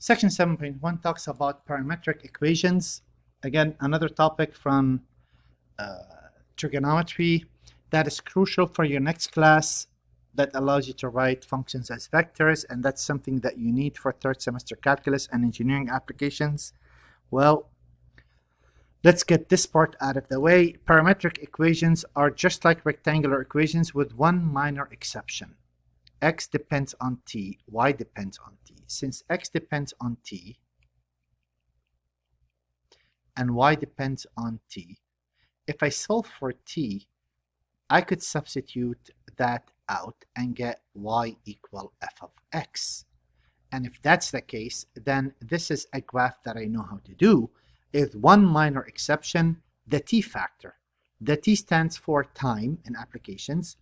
Section 7.1 talks about parametric equations. Again, another topic from trigonometry that is crucial for your next class, that allows you to write functions as vectors, and that's something that you need for third semester calculus and engineering applications. Well, let's get this part out of the way. Parametric equations are just like rectangular equations with one minor exception. X depends on t, y depends on t. Since x depends on t and y depends on t, if I solve for t, I could substitute that out and get y equal f of x. And if that's the case, then this is a graph that I know how to do, with one minor exception, the t factor. The t stands for time in applications.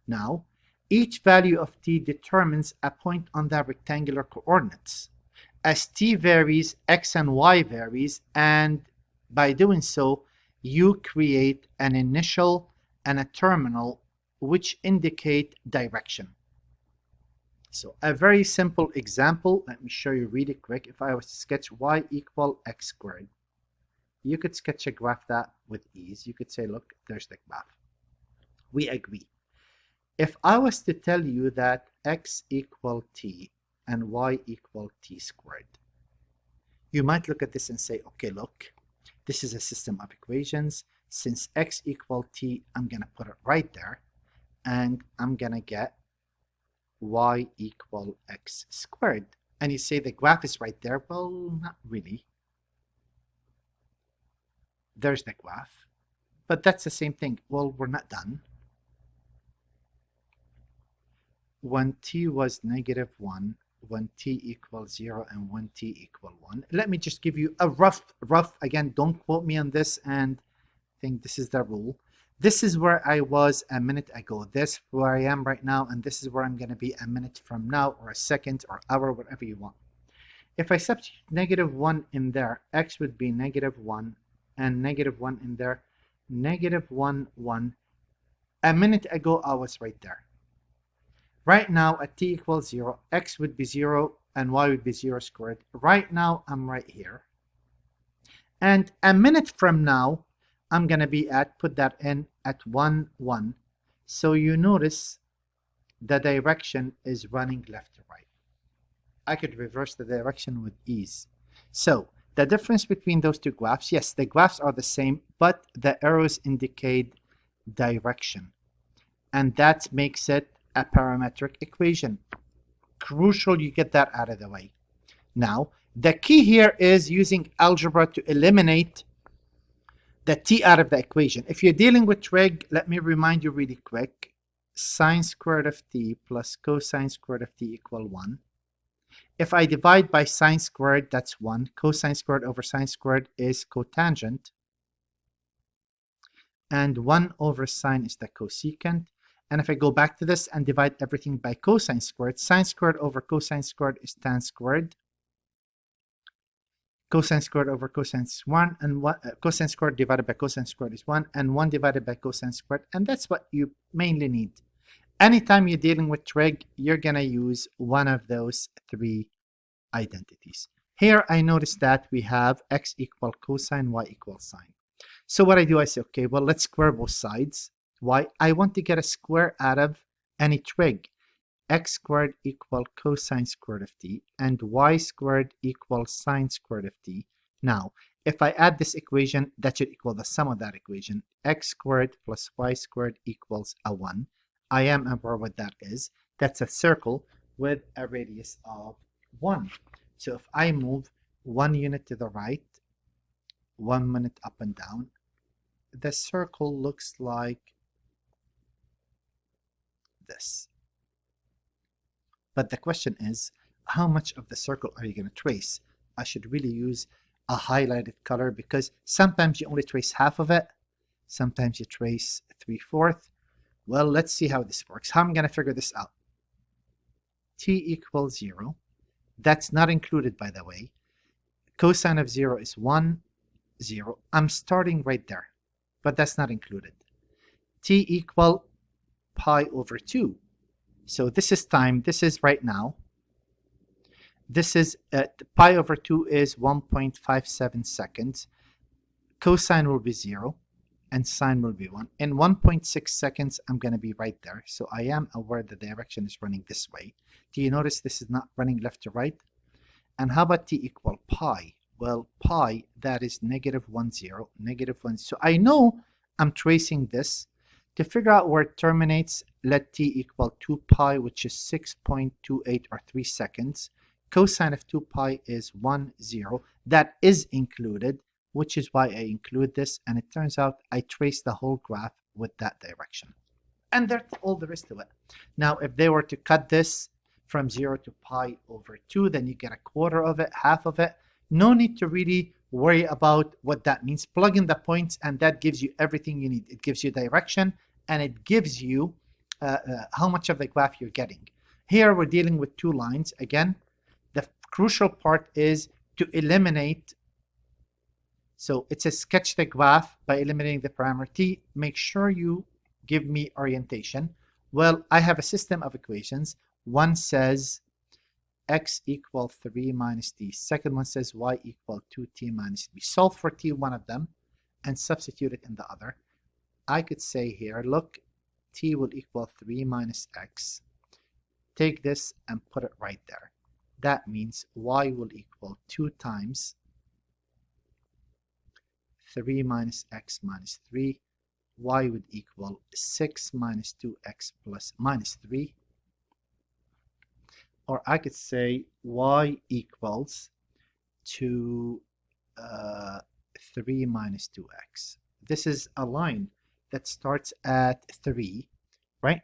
Now, each value of t determines a point on the rectangular coordinates. As t varies, x and y varies, and by doing so, you create an initial and a terminal which indicate direction. So a very simple example, let me show you really quick. If I was to sketch y equal x squared, you could sketch a graph that with ease. You could say, look, there's the graph. We agree. If I was to tell you that x equal t and y equal t squared, you might look at this and say, okay, look, this is a system of equations. Since x equal t, I'm going to put it right there, and I'm going to get y equal x squared. And you say the graph is right there. Well, not really. There's the graph. But that's the same thing. Well, we're not done. When t was -1, when t equals 0, and when t equal 1. Let me just give you a rough, again, don't quote me on this and think this is the rule. This is where I was a minute ago. This is where I am right now, and this is where I'm going to be a minute from now, or a second, or hour, whatever you want. If I substitute -1 in there, x would be -1, and -1 in there, -1, 1. A minute ago, I was right there. Right now, at t equals 0, x would be 0, and y would be 0 squared. Right now, I'm right here. And a minute from now, I'm going to be at, put that in, at 1, 1. So you notice the direction is running left to right. I could reverse the direction with ease. So the difference between those two graphs, yes, the graphs are the same, but the arrows indicate direction. And that makes it a parametric equation. Crucial you get that out of the way. Now, the key here is using algebra to eliminate the t out of the equation. If you're dealing with trig, let me remind you really quick. Sine squared of t plus cosine squared of t equal 1. If I divide by sine squared, that's 1. Cosine squared over sine squared is cotangent. And 1 over sine is the cosecant. And if I go back to this and divide everything by cosine squared, sine squared over cosine squared is tan squared. Cosine squared over cosine is 1, and cosine squared divided by cosine squared is 1, and 1 divided by cosine squared, and that's what you mainly need. Anytime you're dealing with trig, you're going to use one of those three identities. Here, I notice that we have x equal cosine, y equal sine. So what I do, I say, okay, well, let's square both sides. Why? I want to get a square out of any trig. X squared equal cosine squared of t, and y squared equals sine squared of t. Now, if I add this equation, that should equal the sum of that equation. X squared plus y squared equals a 1. I am aware what that is. That's a circle with a radius of 1. So if I move 1 unit to the right, 1 minute up and down, the circle looks like this. But the question is, how much of the circle are you going to trace? I should really use a highlighted color, because sometimes you only trace half of it. Sometimes you trace 3/4. Well, let's see how this works. How am I going to figure this out? T equals 0. That's not included, by the way. Cosine of 0 is 1, 0. I'm starting right there, but that's not included. T equal pi over 2. So this is time, this is right now. This is pi over 2 is 1.57 seconds. Cosine will be 0 and sine will be 1. In 1.6 seconds, I'm going to be right there. So I am aware the direction is running this way. Do you notice this is not running left to right? And how about t equal pi? Well, pi, that is negative 1, 0, negative 1. So I know I'm tracing this. To figure out where it terminates, let t equal 2 pi, which is 6.28 or 3 seconds. Cosine of 2 pi is 1, 0. That is included, which is why I include this. And it turns out I trace the whole graph with that direction. And that's all there is to it. Now, if they were to cut this from 0 to pi over 2, then you get a quarter of it, half of it. No need to really worry about what that means. Plug in the points and that gives you everything you need. It gives you direction and it gives you how much of the graph you're getting. Here we're dealing with 2 lines. Again, the crucial part is to eliminate. So it says sketch the graph by eliminating the parameter t. Make sure you give me orientation. Well, I have a system of equations. One says x equal 3 minus t. Second one says y equal 2t minus b. Solve for t, one of them, and substitute it in the other. I could say here, look, t will equal 3 minus x. Take this and put it right there. That means y will equal 2 times 3 minus x minus 3. Y would equal 6 minus 2x plus minus 3. Or I could say y equals 3 minus 2x. This is a line that starts at 3, right?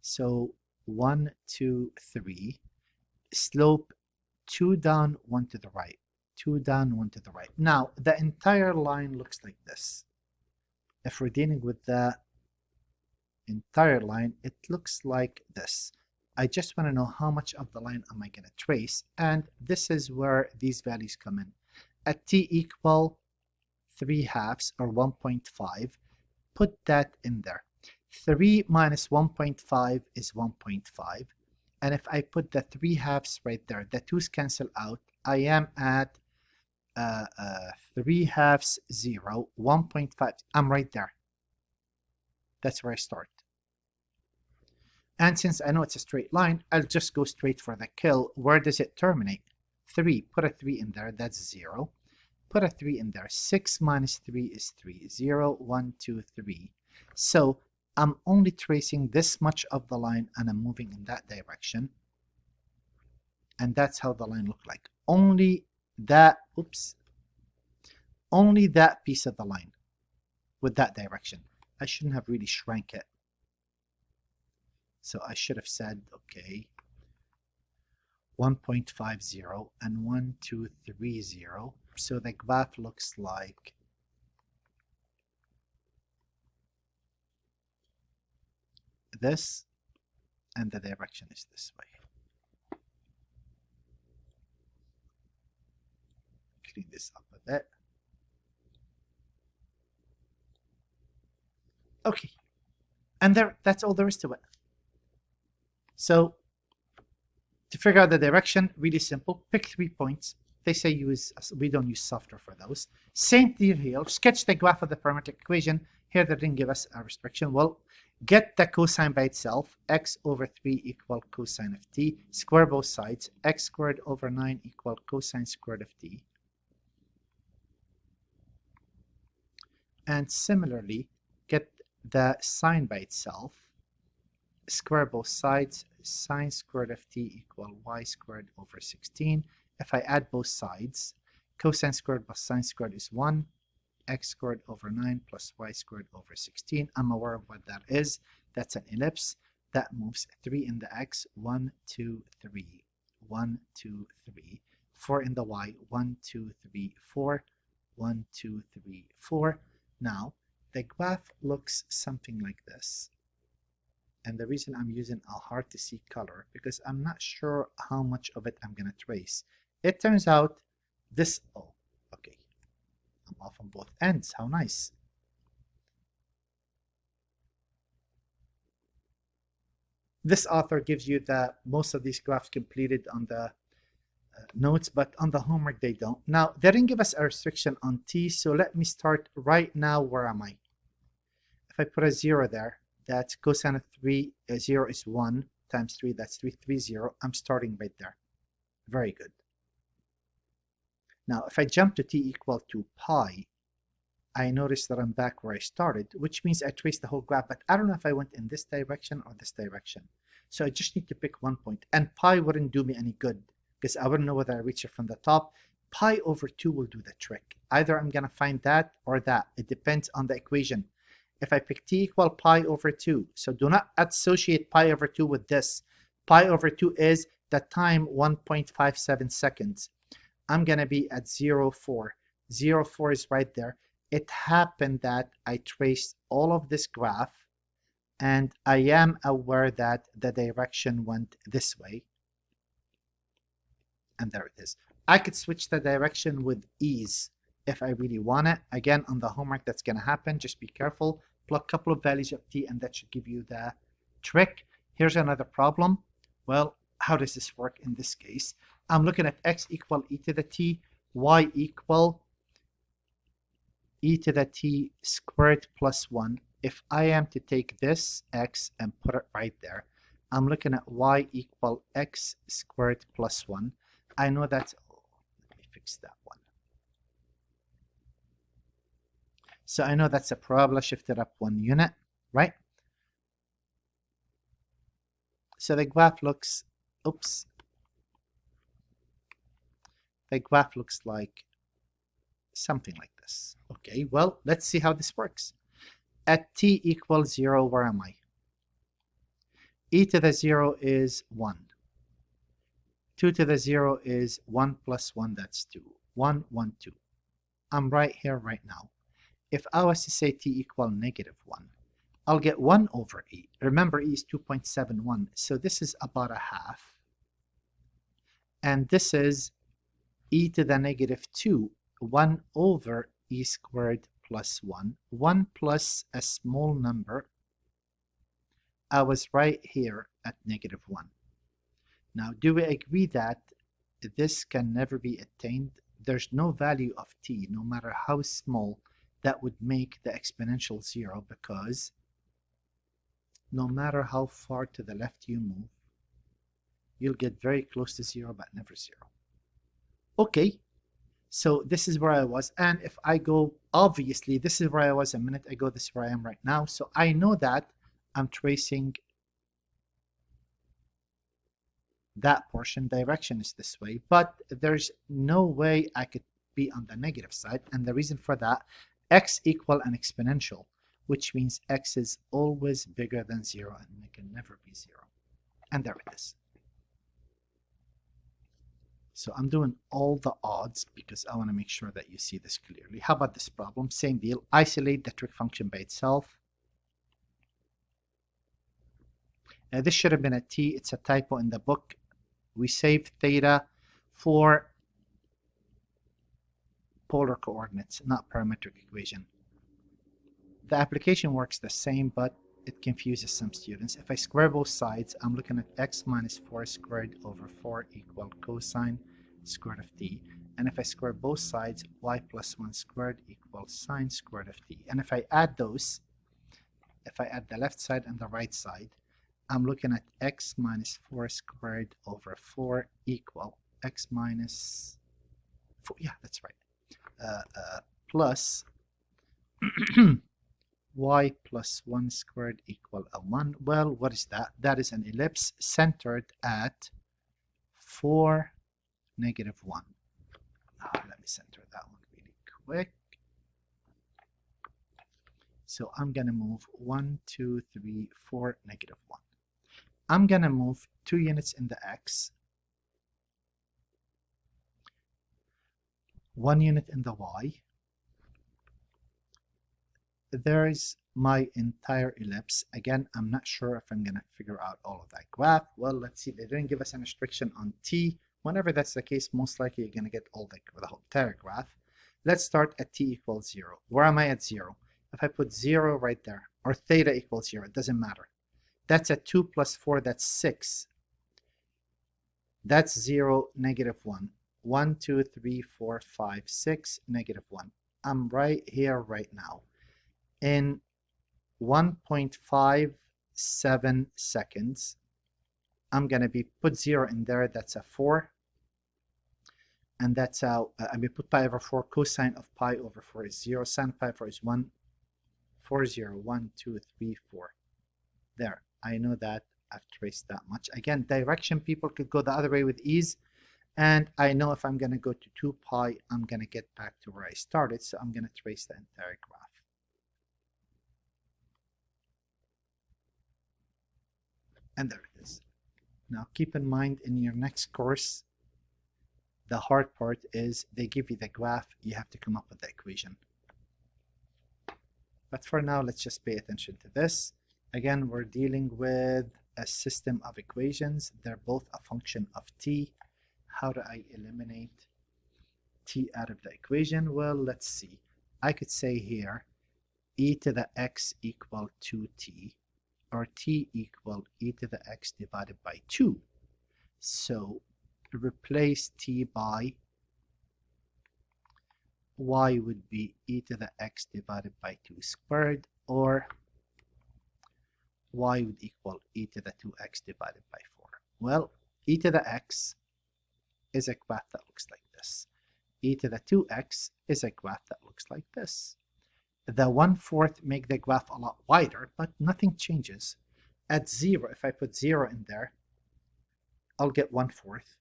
So 1, 2, 3. Slope 2 down, 1 to the right. 2 down, 1 to the right. Now, the entire line looks like this. If we're dealing with the entire line, it looks like this. I just want to know how much of the line am I going to trace, and this is where these values come in. At t equal 3 halves or 1.5, put that in there. 3 minus 1.5 is 1.5, and if I put the 3 halves right there, the 2's cancel out. I am at 3 halves 0, 1.5. I'm right there. That's where I start. And since I know it's a straight line, I'll just go straight for the kill. Where does it terminate? 3. Put a 3 in there. That's 0. Put a 3 in there. 6 minus 3 is 3. 0, 1, 2, 3. So I'm only tracing this much of the line and I'm moving in that direction. And that's how the line looks like. Only that, only that piece of the line with that direction. I shouldn't have really shrank it. So I should have said, okay, 1.50 and 1230. So the graph looks like this, and the direction is this way. Clean this up a bit. Okay, and that's all there is to it. So to figure out the direction, really simple. Pick 3 points. They say we don't use software for those. Same deal here. Sketch the graph of the parametric equation. Here they didn't give us a restriction. Well, get the cosine by itself. X over 3 equal cosine of t. Square both sides. X squared over 9 equal cosine squared of t. And similarly, get the sine by itself. Square both sides. Sine squared of t equal y squared over 16. If I add both sides, cosine squared plus sine squared is 1. X squared over 9 plus y squared over 16. I'm aware of what that is. That's an ellipse. That moves 3 in the x. 1, 2, 3. 1, 2, 3. 4 in the y. 1, 2, 3, 4. 1, 2, 3, 4. Now, the graph looks something like this. And the reason I'm using a hard to see color, because I'm not sure how much of it I'm going to trace. It turns out this, oh, okay. I'm off on both ends. How nice. This author gives you the most of these graphs completed on the notes, but on the homework they don't. Now, they didn't give us a restriction on t, so let me start right now. Where am I? If I put a 0 there, that's cosine of 0 is 1 times 3, that's 330. I'm starting right there. Very good. Now, if I jump to t equal to pi, I notice that I'm back where I started, which means I traced the whole graph, but I don't know if I went in this direction or this direction. So I just need to pick one point, and pi wouldn't do me any good because I wouldn't know whether I reach it from the top. Pi over 2 will do the trick. Either I'm going to find that or that. It depends on the equation. If I pick t equal pi over 2, so do not associate pi over 2 with this. Pi over 2 is the time 1.57 seconds. I'm going to be at 0.4. 0.4 is right there. It happened that I traced all of this graph, and I am aware that the direction went this way. And there it is. I could switch the direction with ease if I really want it. Again, on the homework, that's going to happen. Just be careful. Plug a couple of values of t, and that should give you the trick. Here's another problem. Well, how does this work in this case? I'm looking at x equal e to the t, y equal e to the t squared plus 1. If I am to take this x and put it right there, I'm looking at y equal x squared plus 1. I know that's, let me fix that one. So I know that's a parabola shifted up 1 unit, right? So the graph looks, oops. The graph looks like something like this. Okay, well, let's see how this works. At t equals 0, where am I? E to the 0 is 1. 2 to the 0 is 1 plus 1, that's 2. 1, 1, 2. I'm right here right now. If I was to say t equal negative 1, I'll get 1 over e. Remember, e is 2.71, so this is about a half. And this is e to the negative 2, 1 over e squared plus 1. 1 plus a small number. I was right here at negative 1. Now, do we agree that this can never be attained? There's no value of t, no matter how small, that would make the exponential 0, because no matter how far to the left you move, you'll get very close to 0, but never 0. Okay, so this is where I was, and if I go, obviously, this is where I was a minute ago, this is where I am right now, so I know that I'm tracing that portion. Direction is this way, but there's no way I could be on the negative side, and the reason for that, x equal an exponential, which means x is always bigger than 0, and it can never be 0. And there it is. So I'm doing all the odds because I want to make sure that you see this clearly. How about this problem? Same deal. Isolate the trig function by itself. Now this should have been a t. It's a typo in the book. We saved theta for polar coordinates, not parametric equation. The application works the same, but it confuses some students. If I square both sides, I'm looking at x minus 4 squared over 4 equal cosine squared of t. And if I square both sides, y plus 1 squared equals sine squared of t. And if I add those, if I add the left side and the right side, I'm looking at x minus 4 squared over 4 equal x minus 4, yeah, that's right, plus y plus 1 squared equal a 1. Well, what is that? That is an ellipse centered at 4, negative 1. Let me center that one really quick. So I'm going to move 1, 2, 3, 4, negative 1. I'm going to move 2 units in the x, 1 unit in the y. There's my entire ellipse. Again, I'm not sure if I'm going to figure out all of that graph. Well, let's see. They didn't give us an restriction on t. Whenever that's the case, most likely you're going to get all the whole entire graph. Let's start at t equals 0. Where am I at 0? If I put 0 right there, or theta equals 0, it doesn't matter. That's a 2 plus 4, that's 6. That's 0, -1. 1, 2, 3, 4, 5, 6, -1. I'm right here right now. In 1.57 seconds, I'm going to be put 0 in there. That's a 4. And that's how I mean put pi over 4. Cosine of pi over 4 is 0. Sine pi over 4 is 1. 4, 0. 1, 2, 3, 4. There. I know that I've traced that much. Again, direction people could go the other way with ease. And I know if I'm going to go to 2 pi, I'm going to get back to where I started. So I'm going to trace the entire graph. And there it is. Now keep in mind in your next course, the hard part is they give you the graph, you have to come up with the equation. But for now, let's just pay attention to this. Again, we're dealing with a system of equations. They're both a function of t. How do I eliminate t out of the equation? Well, let's see. I could say here e to the x equal 2t, or t equal e to the x divided by 2. So replace t by y would be e to the x divided by 2 squared, or y would equal e to the 2x divided by 4. Well, e to the x is a graph that looks like this. E to the 2x is a graph that looks like this. The 1/4 make the graph a lot wider, but nothing changes. At 0, if I put 0 in there, I'll get 1/4.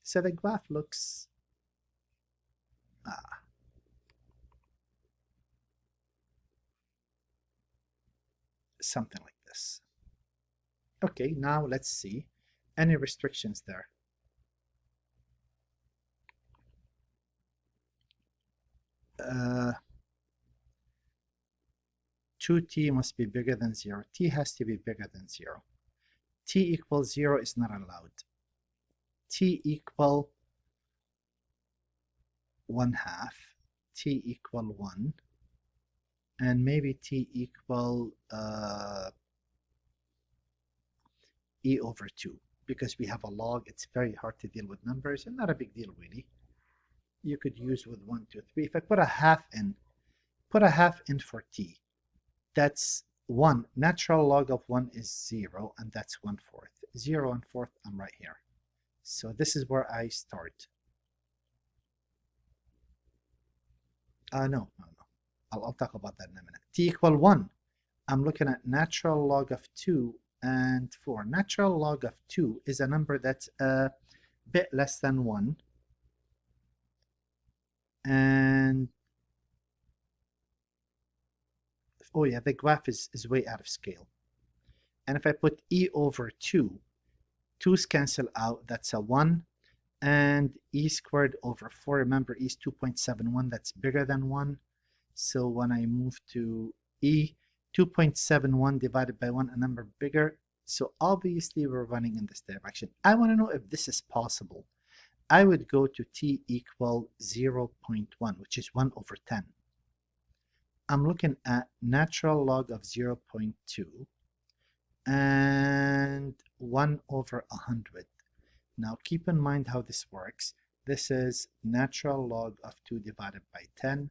So the graph looks something like this. Okay, now let's see any restrictions there. Uh, 2t must be bigger than 0. T has to be bigger than 0. T equals 0 is not allowed. T equal 1/2. T equal 1. And maybe t equal e over 2. Because we have a log, it's very hard to deal with numbers, and not a big deal really. You could use with 1, 2, 3. If I put a half in, put a half in for t. That's 1. Natural log of 1 is 0, and that's 1/4. 0 1/4, I'm right here. So this is where I start. No. I'll talk about that in a minute. T equal 1. I'm looking at natural log of 2 and 4. Natural log of 2 is a number that's a bit less than 1. And oh yeah, the graph is way out of scale. And if I put e over 2, 2's cancel out, that's a 1. And e squared over 4, remember e is 2.71, that's bigger than 1. So when I move to e, 2.71 divided by 1, a number bigger. So obviously we're running in this direction. I want to know if this is possible. I would go to t equal 0.1, which is 1 over 10. I'm looking at natural log of 0.2 and 1 over 100. Now keep in mind how this works. This is natural log of 2 divided by 10.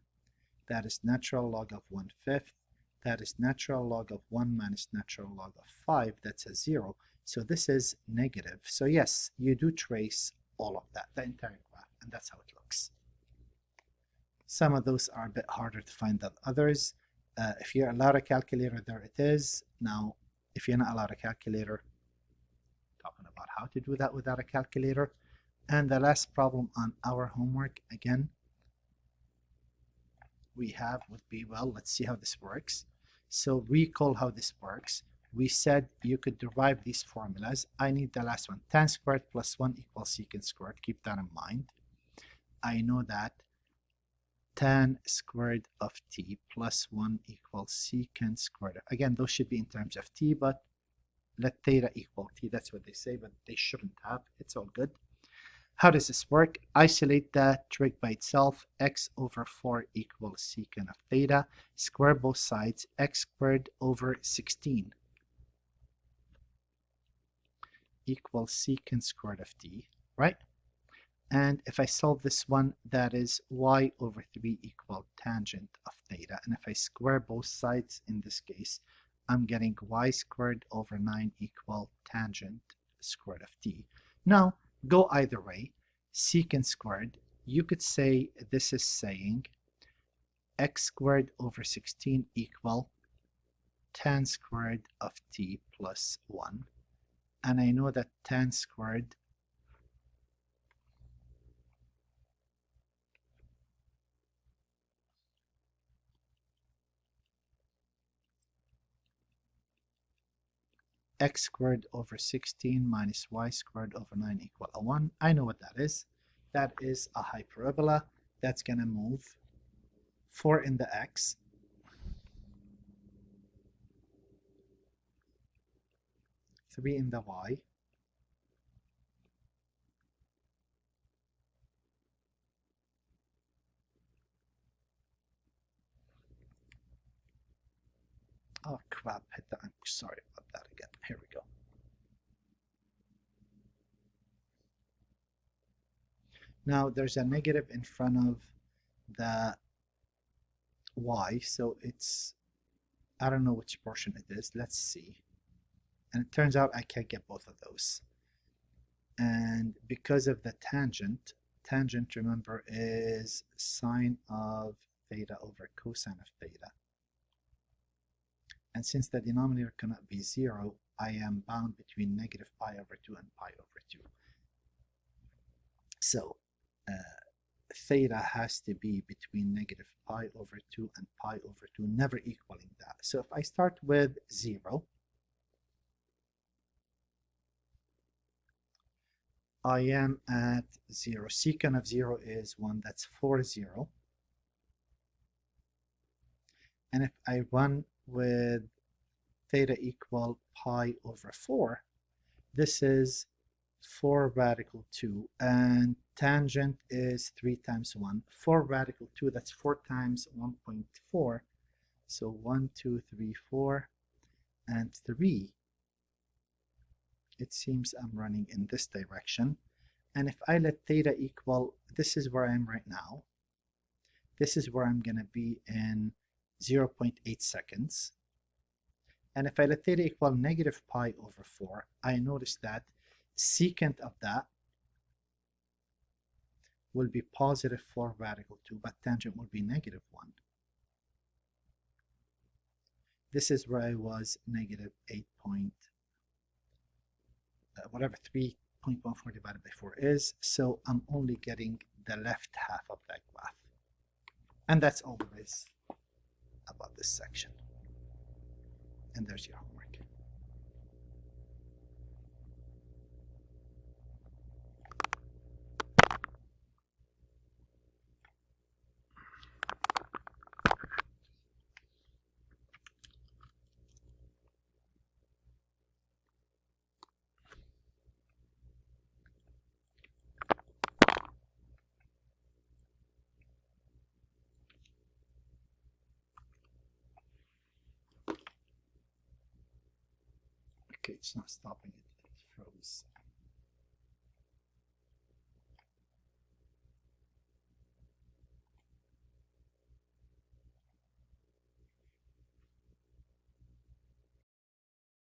That is natural log of 1/5. That is natural log of 1 minus natural log of 5. That's a 0. So this is negative. So yes, you do trace all of that, the entire graph, and that's how it looks. Some of those are a bit harder to find than others. If you're allowed a calculator, there it is. Now, if you're not allowed a calculator, talking about how to do that without a calculator. And the last problem on our homework, again, we have would be, well, let's see how this works. So recall how this works. We said you could derive these formulas. I need the last one. Tan squared plus 1 equals secant squared. Keep that in mind. I know that tan squared of t plus 1 equals secant squared. Again, those should be in terms of t, but let theta equal t. That's what they say, but they shouldn't have. It's all good. How does this work? Isolate that trig by itself. X over 4 equals secant of theta. Square both sides. X squared over 16 equals secant squared of t, right? And if I solve this one, that is y over 3 equal tangent of theta. And if I square both sides in this case, I'm getting y squared over 9 equal tangent squared of t. Now, go either way. Secant squared, you could say this is saying x squared over 16 equal tan squared of t plus 1. And I know that tan squared x squared over 16 minus y squared over 9 equal a 1. I know what that is. That is a hyperbola that's going to move 4 in the x, three in the y, oh crap, hit the, I'm sorry about that again. Here we go. Now there's a negative in front of the y, so it's, I don't know which portion it is. Let's see. And it turns out I can't get both of those. And because of the tangent, tangent, remember, is sine of theta over cosine of theta. And since the denominator cannot be 0, I am bound between negative pi over 2 and pi over 2. So theta has to be between negative pi over 2 and pi over 2, never equaling that. So if I start with 0, I am at 0. Secant of 0 is 1. That's 4, 0. And if I run with theta equal pi over 4, this is 4 radical 2. And tangent is 3 times 1. 4 radical 2, that's 4 times 1.4. So 1, 2, 3, 4, and 3. It seems I'm running in this direction. And if I let theta equal, this is where I am right now. This is where I'm going to be in 0.8 seconds. And if I let theta equal negative pi over 4, I notice that secant of that will be positive 4 radical 2, but tangent will be negative 1. This is where I was negative 8 point, whatever 3.14 divided by 4 is. So I'm only getting the left half of that graph. And that's all there is about this section. And there's your homework. Okay, it's not stopping it. It froze.